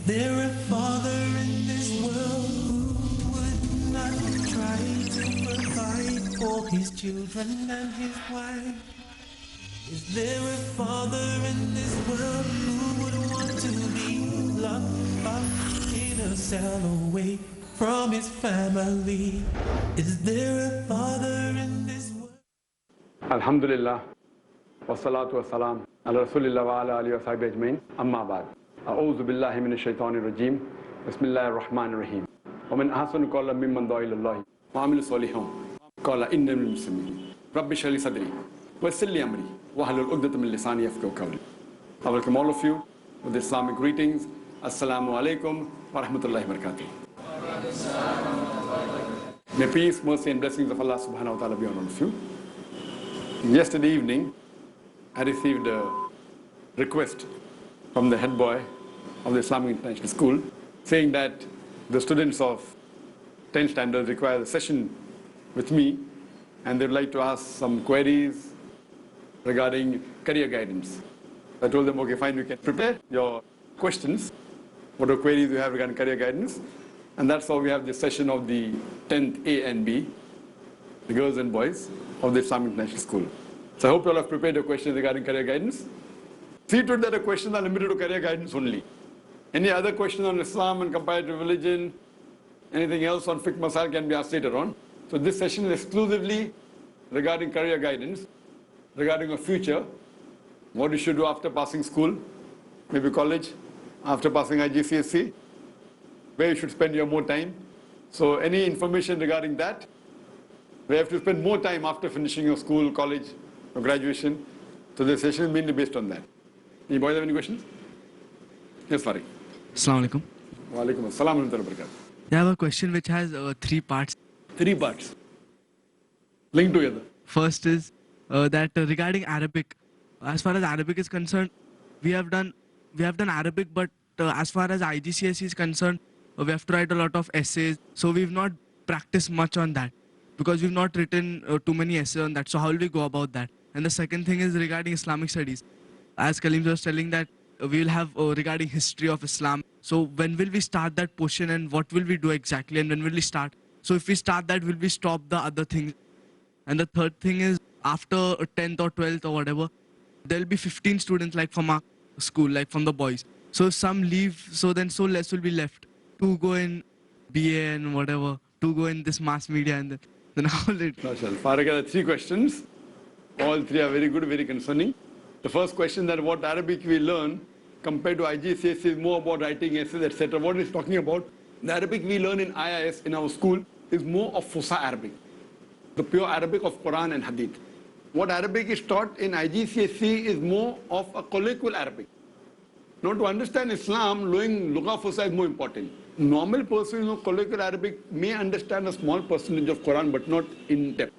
there a father in this world who would not try to provide for his children and his wife? Is there a father in this world who would want to be locked up in a cell away from his family? Is there a father in this world? Alhamdulillah, wassalatu wassalam ala rasulillah wa ala alihi wa sahbihi ajmain, amma ba'd. A'udhu billahi minash shaitanir rajim, bismillahir rahmanir rahim. Wa min ahsanu qawlan mimman da'a ila Allah wa amila salihan qala innani minal muslimin. Rabbi shrah li sadri wa yassir li amri wahlul 'uqdatam min lisani yafqahu qawli. I welcome all of you with Islamic greetings. Assalamu alaikum wa rahmatullahi wa barakatuh. May peace, mercy and blessings of Allah subhanahu wa ta'ala be on all of you. Yesterday evening, I received a request from the head boy of the Islamic International School saying that the students of 10th standard require a session with me and they'd like to ask some queries regarding career guidance. I told them, okay, fine, we can prepare your questions, whatever queries you have regarding career guidance, and that's how we have this session of the 10th A and B, the girls and boys of the Islamic International School. So I hope you all have prepared your questions regarding career guidance. See to it that the questions are limited to career guidance only. Any other question on Islam and comparative religion, anything else on fiqh masail can be asked later on. So this session is exclusively regarding career guidance, regarding your future, what you should do after passing school, maybe college, after passing IGCSE, where you should spend your more time. So any information regarding that, we have to spend more time after finishing your school, college, or graduation. So this session is mainly based on that. Any boys have any questions? Yes, Fahim. Assalamu alaikum. Wa alaikum assalam wa rahmatullahi wa barakatuh. I have a question which has 3 parts. 3 parts. Linked together. First is that regarding Arabic, as far as Arabic is concerned, we have done Arabic, but as far as IGCSE is concerned, we have to write a lot of essays. So we've not practiced much on that because we've not written too many essays on that. So how will we go about that? And the second thing is regarding Islamic studies. As Kaleem was telling that we will have regarding history of Islam. So when will we start that portion and what will we do exactly and when will we start? So if we start that, will we stop the other things? And the third thing is after 10th or 12th or whatever, there will be 15 students like from our school, like from the boys. So if some leave, so then so less will be left to go in BA and whatever, to go in this mass media and then how will it? Farag had 3 questions. All 3 are very good, very concerning. The first question that what Arabic we learn compared to IGCSE is more about writing essays, etc. What he's talking about, the Arabic we learn in IIS in our school is more of Fusa Arabic, the pure Arabic of Quran and Hadith. What Arabic is taught in IGCSE is more of a colloquial Arabic. Now to understand Islam, knowing Lugha Fusa is more important. Normal person who knows colloquial Arabic may understand a small percentage of Quran but not in depth.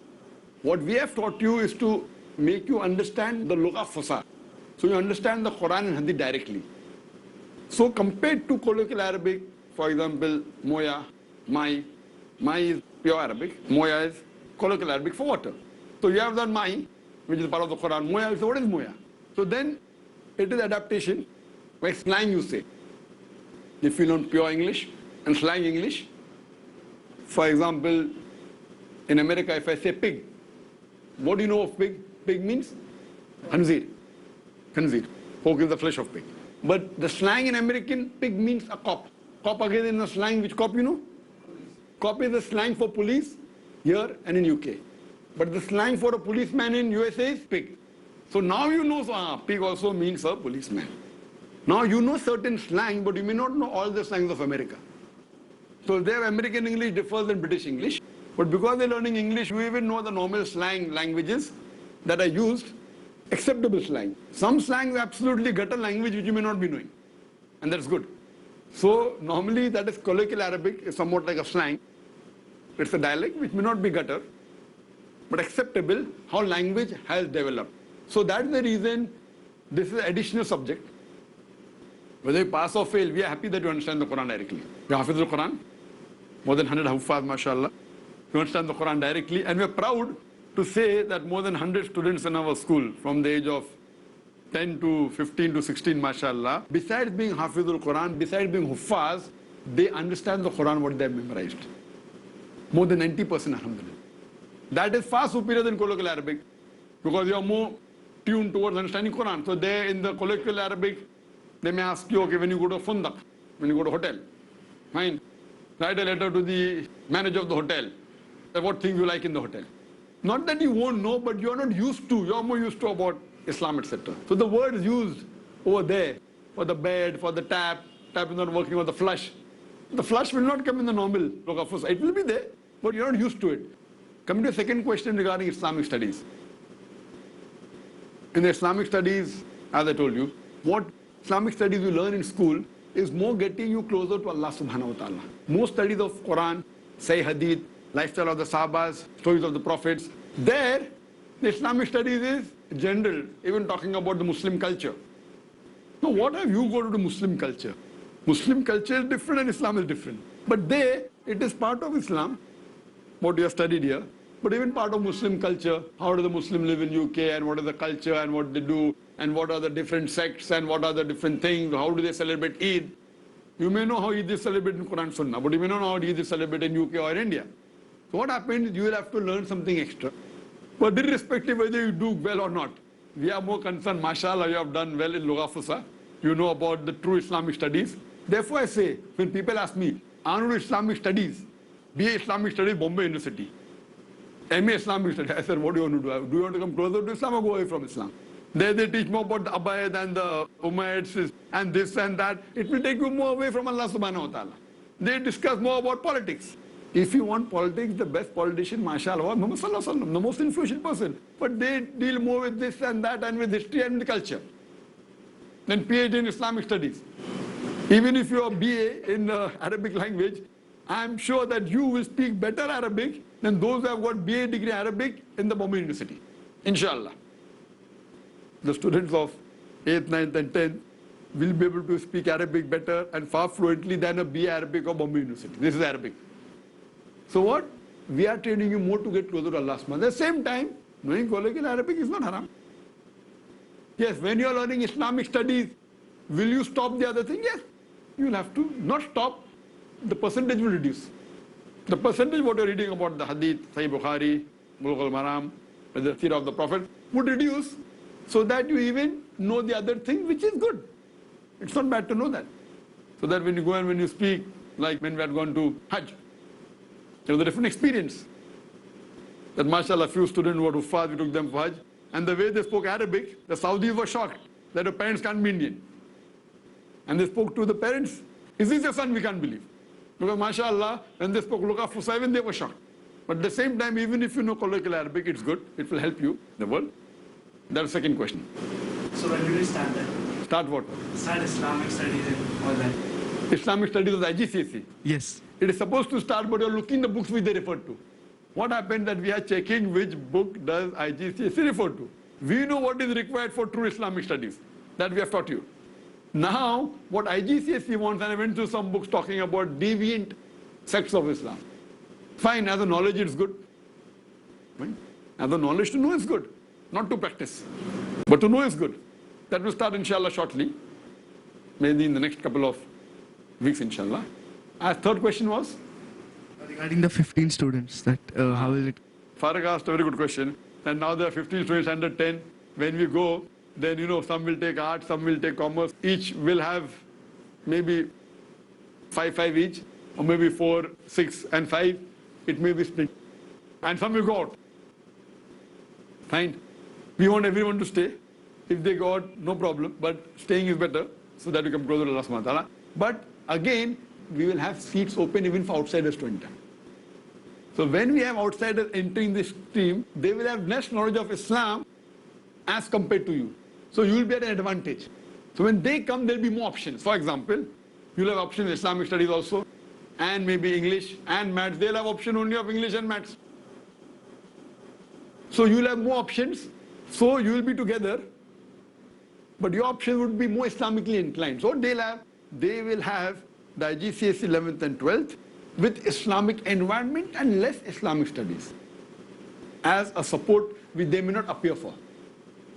What we have taught you is to make you understand the Lugha Fusa. So you understand the Quran and Hadith directly. So compared to colloquial Arabic, for example, Moya, Mai is pure Arabic, Moya is colloquial Arabic for water. So you have done Mai, which is part of the Quran. Moya, so what is Moya? So then it is adaptation, by slang you say. If you learn pure English and slang English, for example, in America if I say pig, what do you know of pig? Pig means khanzir. Khanzir. Pork is the flesh of pig. But the slang in American, pig means a cop. Cop again in the slang, which cop you know? Cop is the slang for police here and in UK. But the slang for a policeman in USA is pig. So now you know pig also means a policeman. Now you know certain slang, but you may not know all the slangs of America. So their American English differs than British English. But because they're learning English, you even know the normal slang languages that are used, acceptable slang. Some slang is absolutely gutter language which you may not be knowing. And that's good. So normally that is colloquial Arabic, is somewhat like a slang. It's a dialect which may not be gutter, but acceptable how language has developed. So that's the reason this is an additional subject. Whether you pass or fail, we are happy that you understand the Quran directly. You Hafiz the Quran, more than 100 Hufaz, mashallah. You understand the Quran directly, and we are proud to say that more than 100 students in our school from the age of 10 to 15 to 16, mashallah, besides being Hafizul Quran, besides being Huffaz, they understand the Quran, what they have memorized. More than 90%, alhamdulillah. That is far superior than colloquial Arabic, because you are more tuned towards understanding Quran. So there in the colloquial Arabic, they may ask you, okay, when you go to a fundak, when you go to a hotel, fine, write a letter to the manager of the hotel, what things you like in the hotel. Not that you won't know, but you are not used to, you are more used to about Islam, etc. So the words used over there for the bed, for the tap is not working, or the flush. The flush will not come in the normal logos. It will be there, but you're not used to it. Coming to the second question regarding Islamic studies. In the Islamic studies, as I told you, what Islamic studies you learn in school is more getting you closer to Allah subhanahu wa ta'ala. Most studies of Quran, Sahih Hadith, lifestyle of the Sahabas, stories of the Prophets. There, the Islamic studies is general, even talking about the Muslim culture. Now, what have you got to do Muslim culture? Muslim culture is different and Islam is different. But there, it is part of Islam, what you have studied here, but even part of Muslim culture. How do the Muslims live in UK, and what is the culture, and what they do, and what are the different sects, and what are the different things, how do they celebrate Eid? You may know how Eid is celebrated in Quran Sunnah, but you may not know how Eid is celebrated in UK or in India. So what happens, you will have to learn something extra. But irrespective whether you do well or not, we are more concerned, mashallah, you have done well in Lugha Fusa. You know about the true Islamic studies. Therefore I say, when people ask me, I want to do Islamic studies, BA Islamic Studies, Bombay University, MA Islamic Studies, I said, what do you want to do? Do you want to come closer to Islam or go away from Islam? There they teach more about the Abayad and the Umayyads and this and that. It will take you more away from Allah subhanahu wa ta'ala. They discuss more about politics. If you want politics, the best politician, mashallah, Muhammad sallallahu alaihi wasallam, the most influential person. But they deal more with this and that and with history and with culture. Then PhD in Islamic studies. Even if you are BA in Arabic language, I am sure that you will speak better Arabic than those who have got BA degree Arabic in the Bombay University. Inshallah. The students of 8th, 9th and 10th will be able to speak Arabic better and far fluently than a BA Arabic of Bombay University. This is Arabic. So what? We are training you more to get closer to Allah subhanahu wa ta'ala. At the same time, knowing colloquial Arabic is not haram. Yes, when you are learning Islamic studies, will you stop the other thing? Yes. You will have to not stop, the percentage will reduce. The percentage what you are reading about the Hadith, Sahih Bukhari, Bulugh al-Maram, the Seerah of the Prophet would reduce, so that you even know the other thing, which is good. It's not bad to know that. So that when you go and when you speak, like when we had gone to Hajj, it was a different experience. That mashallah, few students were Huffaz, we took them for Hajj, and the way they spoke Arabic, the Saudis were shocked that the parents can't be Indian. And they spoke to the parents, is this your son? We can't believe. Because mashallah, when they spoke Lugha Fusa, even they were shocked. But at the same time, even if you know colloquial Arabic, it's good. It will help you in the world. That's the second question. So when do we start that? Start what? Start Islamic studies and all that. Islamic studies of the IGCSE. Yes. It is supposed to start, but you're looking the books which they refer to. What happened that we are checking which book does IGCSE refer to. We know what is required for true Islamic studies. That we have taught you. Now, what IGCSE wants, and I went through some books talking about deviant sects of Islam. Fine, as a knowledge it's good. Fine. As a knowledge to know is good. Not to practice. But to know is good. That will start inshallah shortly. Maybe in the next couple of weeks inshallah. Our third question was? Regarding the 15 students, that how will it? Farag asked a very good question. And now there are 15 students under 10. When we go, then some will take art, some will take commerce. Each will have maybe 5 each, or maybe 4, 6 and 5. It may be split. And some will go out. Fine. We want everyone to stay. If they go out, no problem. But staying is better, so that we come closer to Allah subhanahu wa ta'ala. But again, we will have seats open even for outsiders to enter. So when we have outsiders entering this stream, they will have less knowledge of Islam as compared to you. So you will be at an advantage. So when they come, there will be more options. For example, you will have options in Islamic studies also, and maybe English and maths. They will have option only of English and maths. So you will have more options. So you will be together. But your option would be more Islamically inclined. So they will have the IGCSE 11th and 12th with Islamic environment and less Islamic studies as a support which they may not appear for.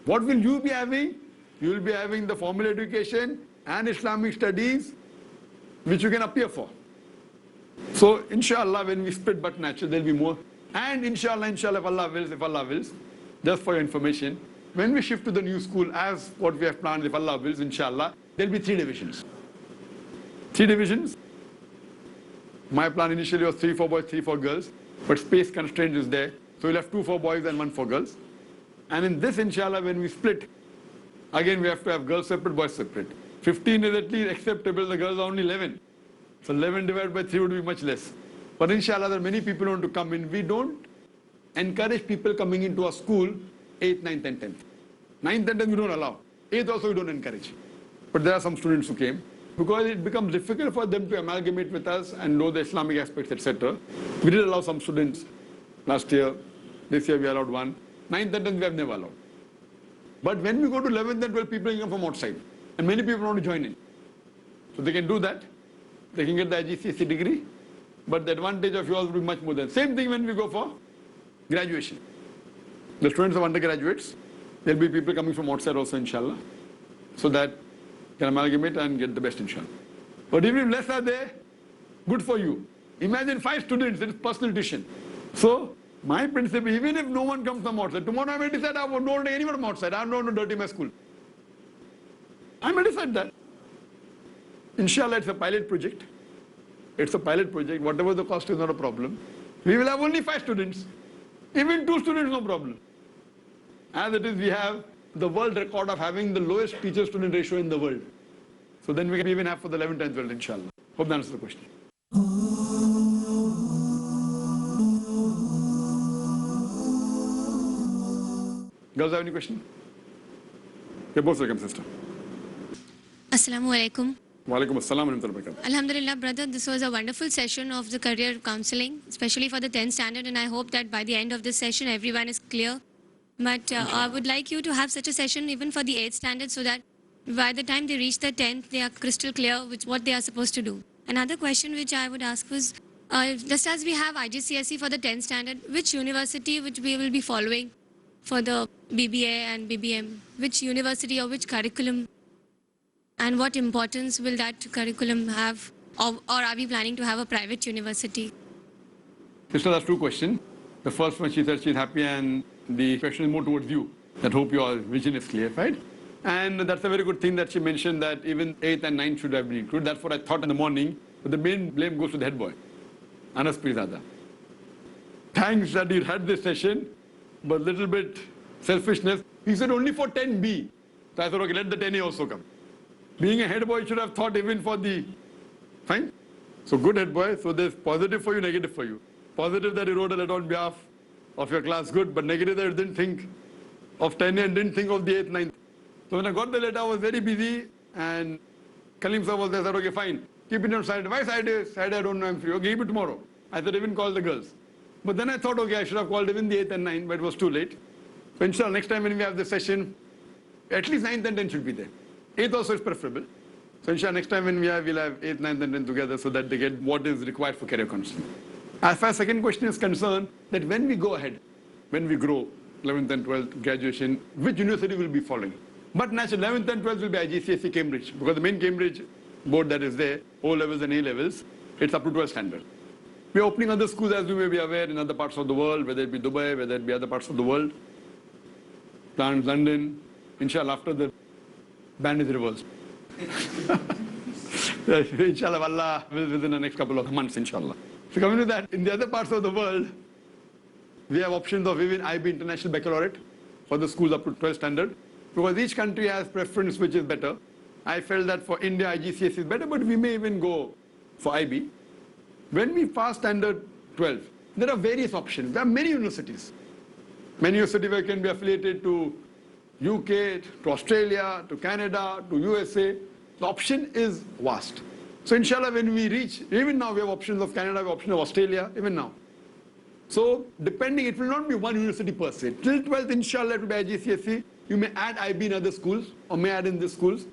What will you be having? you will be having the formal education and Islamic studies, which you can appear for. So, inshallah, when we split but natural, there will be more. And inshallah, if Allah wills, just for your information, when we shift to the new school, as what we have planned, if Allah wills, inshallah, there will be 3 divisions. 3 divisions. My plan initially was 3 for boys, 3 for girls, but space constraint is there. So we'll have 2 for boys and 1 for girls. And in this, inshallah, when we split, again we have to have girls separate, boys separate. 15 is at least acceptable, the girls are only 11. So 11 divided by 3 would be much less. But inshallah, there are many people who want to come in. We don't encourage people coming into our school 8th, 9th and 10th. 9th and 10th we don't allow. 8th also we don't encourage. But there are some students who came. Because it becomes difficult for them to amalgamate with us and know the Islamic aspects, etc. We did allow some students last year. This year we allowed 1. 9th and 10th we have never allowed. But when we go to 11th and 12th, people come from outside. And many people want to join in. So they can do that. They can get the IGCSE degree. But the advantage of yours will be much more than. Same thing when we go for graduation. The students of undergraduates, there will be people coming from outside also, inshallah. So that can amalgamate and get the best, inshallah. But even if less are there, good for you. Imagine 5 students, it is personal tuition. So, my principle, even if no one comes from outside, tomorrow I may decide I don't want anyone from outside. I don't want to dirty my school. I may decide that. Inshallah, it's a pilot project. It's a pilot project. Whatever the cost is not a problem. We will have only 5 students. Even 2 students, no problem. As it is, we have the world record of having the lowest teacher-student ratio in the world. So then we can even have for the 11th and 12th, inshallah. Hope that answers the question. Girls, have any question? You're both welcome, sister. Assalamu alaikum. Walaikum assalam wa rahmatullahi wa barakatuh. Alhamdulillah, brother, this was a wonderful session of the career counseling, especially for the 10th standard, and I hope that by the end of this session, everyone is clear. But I would like you to have such a session even for the 8th standard so that by the time they reach the 10th, they are crystal clear with what they are supposed to do. Another question which I would ask was, just as we have IGCSE for the 10th standard, which university which we will be following for the BBA and BBM? Which university or which curriculum? And what importance will that curriculum have? Or are we planning to have a private university? Sister, that's 2 questions. The first one, she said she's happy, and the question is more towards you. That hope your vision is clear, right? And that's a very good thing that she mentioned that even 8th and 9th should have been included. That's what I thought in the morning. But the main blame goes to the head boy, Anas Pirzada. Thanks that he had this session, but little bit selfishness. He said only for 10B. So I thought, okay, let the 10A also come. Being a head boy, should have thought even for the, fine? So good head boy. So there's positive for you, negative for you. Positive that you wrote a letter on behalf of your class, good, but negative that you didn't think of 10A and didn't think of the 8th, 9th. So when I got the letter, I was very busy, and Kalim sir was there. I said, okay, fine, keep it on side. Why side is? Side, I don't know, I'm free. Okay, keep it tomorrow. I said, even call the girls. But then I thought, okay, I should have called even the 8th and 9th, but it was too late. So inshallah, next time when we have the session, at least 9th and 10th should be there. 8th also is preferable. So inshallah, next time when we have, we'll have 8th, 9th and 10th together so that they get what is required for career counseling. As far as second question is concerned, that when we go ahead, when we grow, 11th and 12th, graduation, which university will be following? But naturally, 11th and 12th will be IGCSE Cambridge, because the main Cambridge board that is there, O levels and A levels, it's up to 12th standard. We're opening other schools, as you may be aware, in other parts of the world, whether it be Dubai, whether it be other parts of the world. Planned London, inshallah, after the ban is reversed. Inshallah, Allah will within the next couple of months, inshallah. So coming to that, in the other parts of the world, we have options of even IB International Baccalaureate for the schools up to 12th standard. Because each country has preference which is better. I felt that for India, IGCSE is better, but we may even go for IB. When we pass standard 12, there are various options. There are many universities. Many universities where can be affiliated to UK, to Australia, to Canada, to USA. The option is vast. So inshallah, when we reach, even now we have options of Canada, we have options of Australia, even now. So depending, it will not be one university per se. Till 12th, inshallah, it will be IGCSE. You may add IB in other schools, or may add in these schools.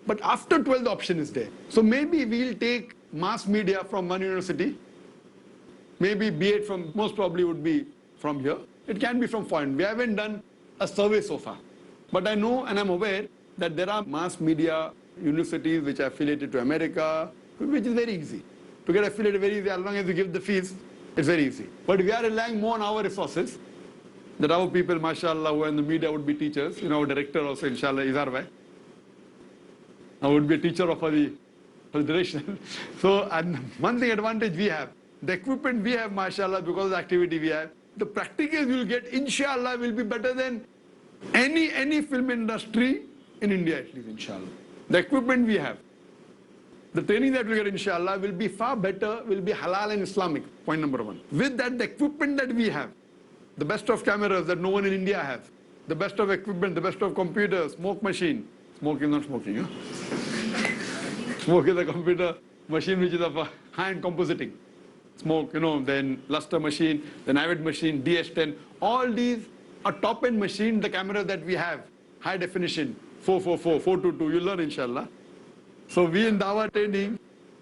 But after 12th, the option is there. So maybe we'll take mass media from one university. Maybe B8 from, most probably would be from here. It can be from foreign. We haven't done a survey so far. But I know and I'm aware that there are mass media universities which are affiliated to America, which is very easy. To get affiliated very easy, as long as you give the fees, it's very easy. But we are relying more on our resources, that our people, mashallah, who are in the media would be teachers. You know, our director also, inshallah, is our way. I would be a teacher of the direction. So, and one thing advantage we have, the equipment we have, mashallah, because of the activity we have, the practicals you will get, inshallah, will be better than any film industry in India, at least, inshallah. The equipment we have, the training that we get, inshallah, will be far better, will be halal and Islamic, point number one. With that, the equipment that we have, the best of cameras that no one in India has, the best of equipment, the best of computers, smoke machine. Smoke is not smoking, huh? Smoke is a computer machine which is of a high-end compositing. Smoke, then luster machine, then Avid machine, DS10. All these are top-end machines, the cameras that we have, high definition, 444, 422, you learn, inshallah. So we in Dawah training,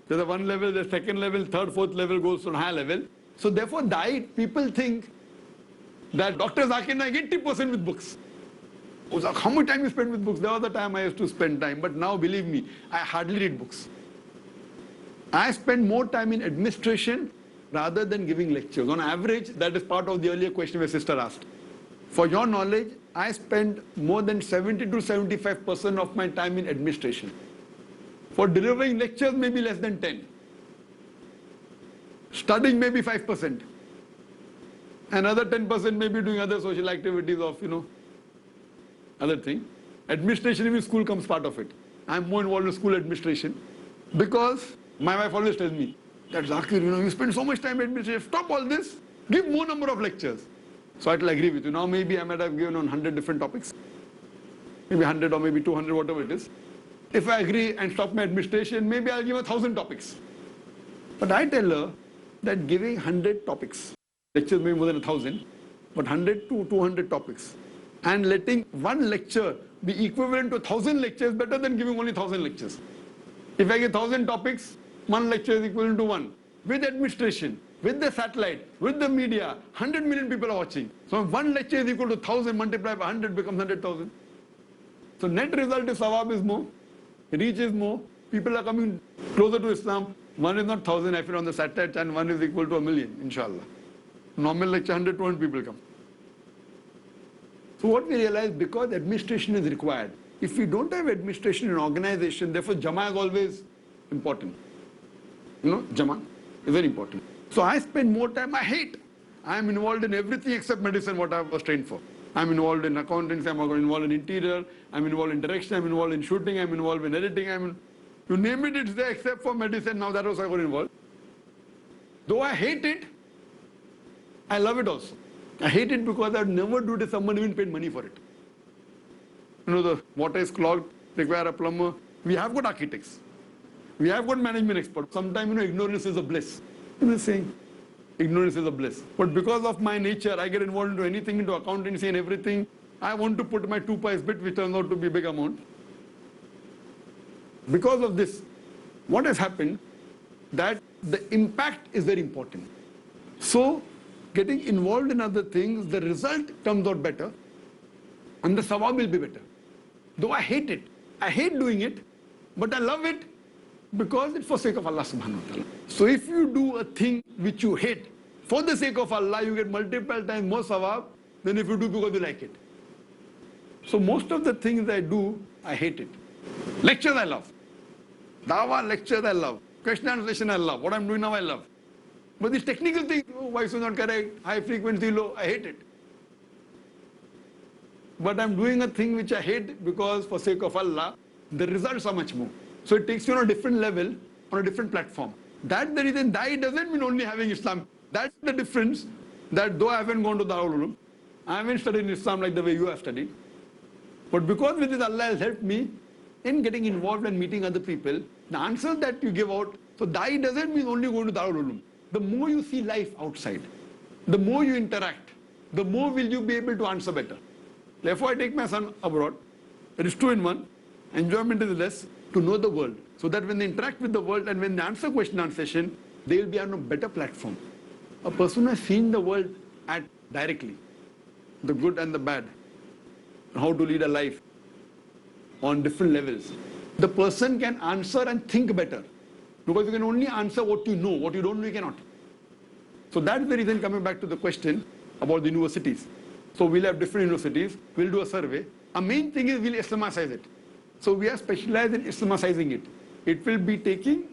there's a one level, the second level, third, fourth level goes to a high level. So therefore, people think that Dr. Zakir Naik 80% with books. How much time you spend with books? There was the time I used to spend time, but now believe me, I hardly read books. I spend more time in administration rather than giving lectures. On average, that is part of the earlier question my sister asked. For your knowledge, I spend more than 70 to 75% of my time in administration. For delivering lectures, maybe less than 10. Studying, maybe 5%. Another 10% maybe doing other social activities of, other thing. Administration, even school comes part of it. I'm more involved in school administration because my wife always tells me that, Zakir, you spend so much time in administration, stop all this, give more number of lectures. So I will agree with you. Now maybe I might have given on 100 different topics, maybe 100 or maybe 200, whatever it is. If I agree and stop my administration, maybe I'll give 1,000 topics. But I tell her that giving 100 topics, lectures maybe more than 1,000, but 100 to 200 topics, and letting one lecture be equivalent to 1,000 lectures better than giving only 1,000 lectures. If I give 1,000 topics, one lecture is equivalent to one. With administration, with the satellite, with the media, 100 million people are watching. So if one lecture is equal to 1,000 multiplied by 100 becomes 100,000. So net result is sawab is more, reach is more, people are coming closer to Islam. One is not 1,000 if you're on the satellite and one is equal to 1,000,000, inshallah. Normal lecture 100, 200 people come. So what we realize, because administration is required, if we don't have administration in organization, therefore Jama is always important. Jama is very important. So I spend more time, I am involved in everything except medicine, what I was trained for. I'm involved in accountancy, I'm involved in interior, I'm involved in direction, I'm involved in shooting, I'm involved in editing, you name it, it's there except for medicine, now that also I got involved. Though I hate it, I love it also. I hate it because I would never do it if someone even paid money for it. The water is clogged, require a plumber. We have got architects. We have got management experts. Sometimes, ignorance is a bliss. Saying, ignorance is a bliss. But because of my nature, I get involved into anything, into accountancy and everything. I want to put my 2 pice bit, which turns out to be a big amount. Because of this, what has happened, that the impact is very important. So, getting involved in other things, the result comes out better, and the sawab will be better. Though I hate it. I hate doing it, but I love it because it's for sake of Allah subhanahu wa ta'ala. So if you do a thing which you hate, for the sake of Allah, you get multiple times more sawab than if you do because you like it. So most of the things I do, I hate it. Lectures I love. Dawah lectures I love. Question and answer session I love. What I'm doing now I love. But these technical things, voice is not correct, high frequency, low, I hate it. But I'm doing a thing which I hate because for sake of Allah, the results are much more. So it takes you on a different level, on a different platform. That's the reason Dai doesn't mean only having Islam. That's the difference, that though I haven't gone to Darul Ulum, I haven't studied Islam like the way you have studied. But because with this Allah has helped me in getting involved and meeting other people, the answers that you give out, so Dai doesn't mean only going to Darul Ulum. The more you see life outside, the more you interact, the more will you be able to answer better. Therefore, I take my son abroad. It is 2 in 1. Enjoyment is less, to know the world. So that when they interact with the world and when they answer question and answer session, they will be on a better platform. A person who has seen the world directly, the good and the bad, how to lead a life, on different levels, the person can answer and think better. Because you can only answer what you know. What you don't know, you cannot. So that's the reason, coming back to the question about the universities. So we'll have different universities. We'll do a survey. Our main thing is we'll Islamicize it. So we are specialized in Islamicizing it. It will be taking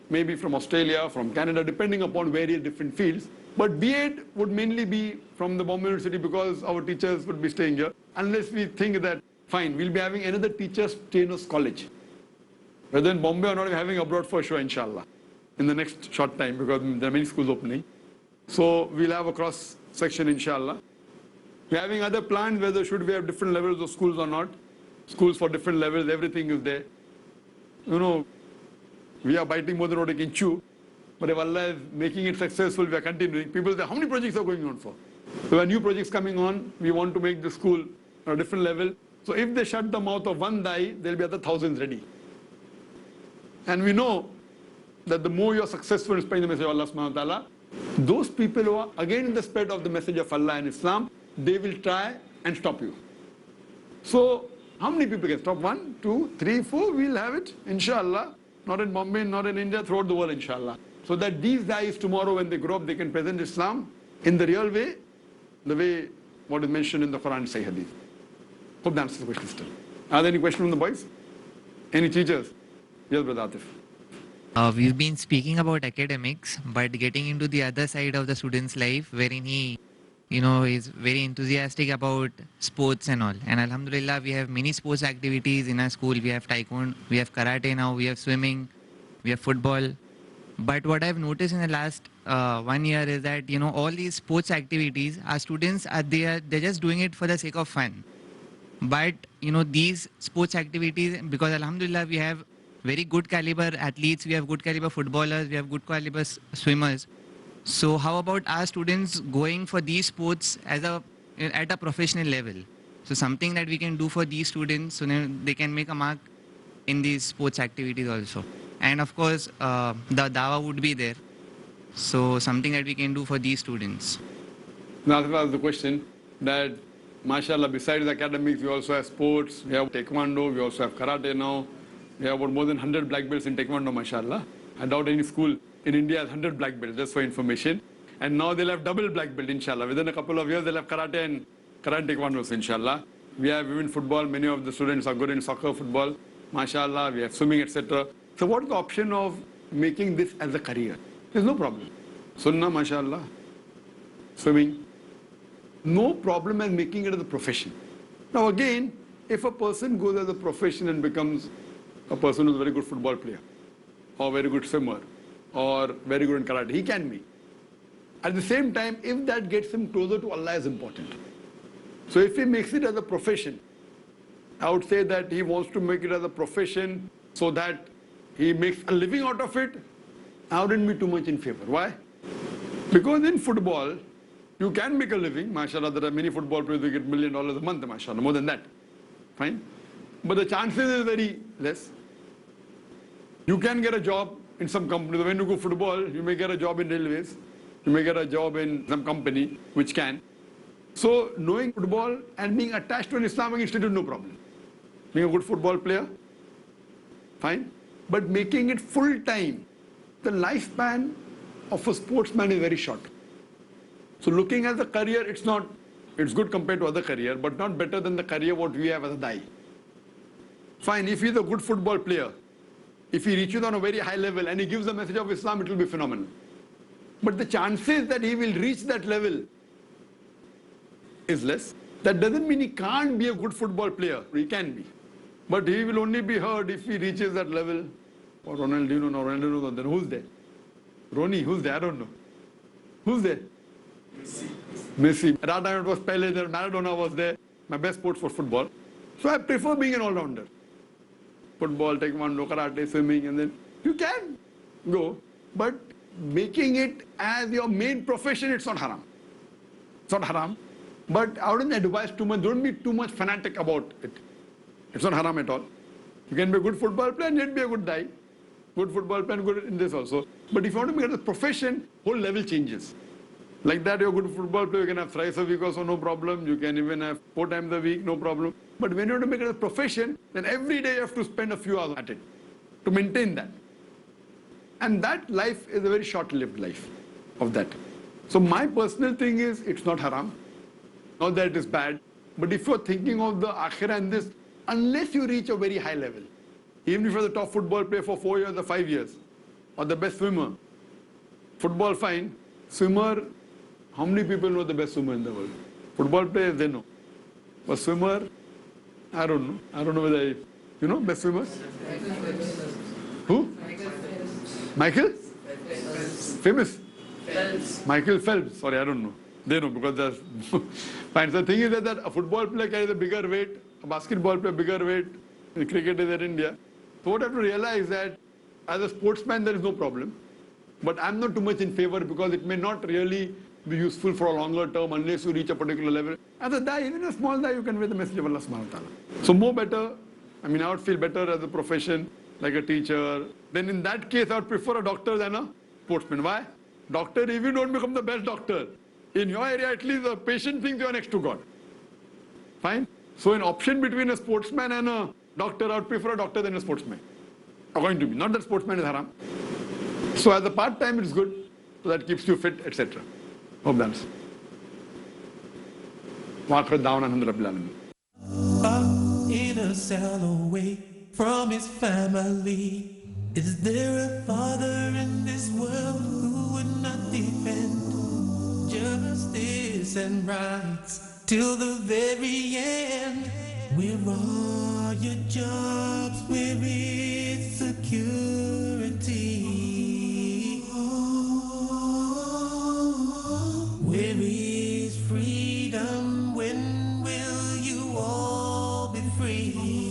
maybe from Australia, from Canada, depending upon various different fields. But B.Ed would mainly be from the Bombay University because our teachers would be staying here. Unless we think that, fine, we'll be having another teachers trainers college. Whether in Bombay or not, we're having abroad for sure, inshallah, in the next short time, because there are many schools opening. So we'll have a cross section, inshallah. We're having other plans whether should we have different levels of schools or not. Schools for different levels, everything is there. You know, we are biting more than what we can chew. But if Allah is making it successful, we are continuing. People say, how many projects are going on for? So there are new projects coming on. We want to make the school at a different level. So if they shut the mouth of one dai, there will be other thousands ready. And we know that the more you are successful in spreading the message of Allah subhanahu wa ta'ala, those people who are again in the spread of the message of Allah and Islam, they will try and stop you. So how many people can stop? 1, 2, 3, 4, we'll have it, inshallah. Not in Bombay, not in India, throughout the world, inshallah. So that these guys tomorrow when they grow up, they can present Islam in the real way, the way what is mentioned in the Quran and Sahih Hadith. Hope that answers the question still. Are there any questions from the boys? Any teachers? Yes, Brother Atif. We've been speaking about academics, but getting into the other side of the student's life, wherein he, is very enthusiastic about sports and all. And Alhamdulillah, we have many sports activities in our school. We have taekwondo, we have karate now, we have swimming, we have football. But what I've noticed in the last 1 year is that, all these sports activities, our students, they're just doing it for the sake of fun. But, these sports activities, because Alhamdulillah, we have very good caliber athletes, we have good caliber footballers, we have good caliber swimmers. So how about our students going for these sports at a professional level? So something that we can do for these students so then they can make a mark in these sports activities also. And of course, the dawa would be there. So something that we can do for these students. Now that was the question that, mashallah, besides academics, we also have sports, we have taekwondo, we also have karate now. We have about more than 100 black belts in taekwondo, mashallah. I doubt any school in India has 100 black belts, just for information. And now they'll have double black belt, inshallah. Within a couple of years, they'll have karate and taekwondo, inshallah. We have women football. Many of the students are good in soccer, football, mashallah. We have swimming, etc. So what's the option of making this as a career? There's no problem. Sunnah, mashallah. Swimming. No problem in making it as a profession. Now again, if a person goes as a profession and becomes a person who's a very good football player, or very good swimmer, or very good in karate, he can be. At the same time, if that gets him closer to Allah is important. So if he makes it as a profession, I would say that he wants to make it as a profession so that he makes a living out of it, I wouldn't be too much in favor. Why? Because in football, you can make a living. MashaAllah, there are many football players who get $1 million a month, MashaAllah, more than that. Fine. But the chances is very less. You can get a job in some company. When you go football, you may get a job in railways. You may get a job in some company, which can. So knowing football and being attached to an Islamic institute, no problem. Being a good football player, fine. But making it full-time, the lifespan of a sportsman is very short. So looking at the career, it's good compared to other career, but not better than the career what we have as a dai. Fine, if he's a good football player, if he reaches on a very high level and he gives the message of Islam, it will be phenomenal. But the chances that he will reach that level is less. That doesn't mean he can't be a good football player. He can be. But he will only be heard if he reaches that level. Or Ronaldinho, no Ronaldinho, then who's there? Ronnie, who's there? I don't know. Who's there? Messi. At that time it was Pele there, Maradona was there. My best sport for football. So I prefer being an all-rounder. Football, taekwondo, karate, swimming, and then you can go. But making it as your main profession, it's not haram. It's not haram. But I wouldn't advise too much. Don't be too much fanatic about it. It's not haram at all. You can be a good football player and yet be a good guy. Good football player and good in this also. But if you want to make it a profession, whole level changes. Like that, you're a good football player, you can have thrice a week also, no problem. You can even have 4 times a week, no problem. But when you want to make it a profession, then every day you have to spend a few hours at it to maintain that. And that life is a very short-lived life of that. So my personal thing is, it's not haram. Not that it is bad. But if you're thinking of the akhirah and this, unless you reach a very high level, even if you're the top football player for 4 years or 5 years, or the best swimmer, football fine, swimmer, how many people know the best swimmer in the world? Football players, they know. But swimmer, I don't know. I don't know whether you know best swimmer? Who? Michael? Famous? Phelps. Michael Phelps. Sorry, I don't know. They know because there's fine. So the thing is that a football player carries a bigger weight, a basketball player bigger weight, the cricket is in India. So what I have to realize that as a sportsman there is no problem. But I'm not too much in favor because it may not really be useful for a longer term unless you reach a particular level. As a die, even a small die, you can convey the message of Allah subhanahu wa ta'ala. So more better, I mean, I would feel better as a profession, like a teacher. Then in that case, I would prefer a doctor than a sportsman. Why? Doctor, if you don't become the best doctor, in your area at least the patient thinks you are next to God. Fine? So an option between a sportsman and a doctor, I would prefer a doctor than a sportsman. According to me. Not that sportsman is haram. So as a part-time, it's good. So that keeps you fit, etc. Hope that's. Up in a cell away from his family. Is there a father in this world who would not defend justice and rights till the very end? Where are your jobs? Where is security? Where is freedom? When will you all be free?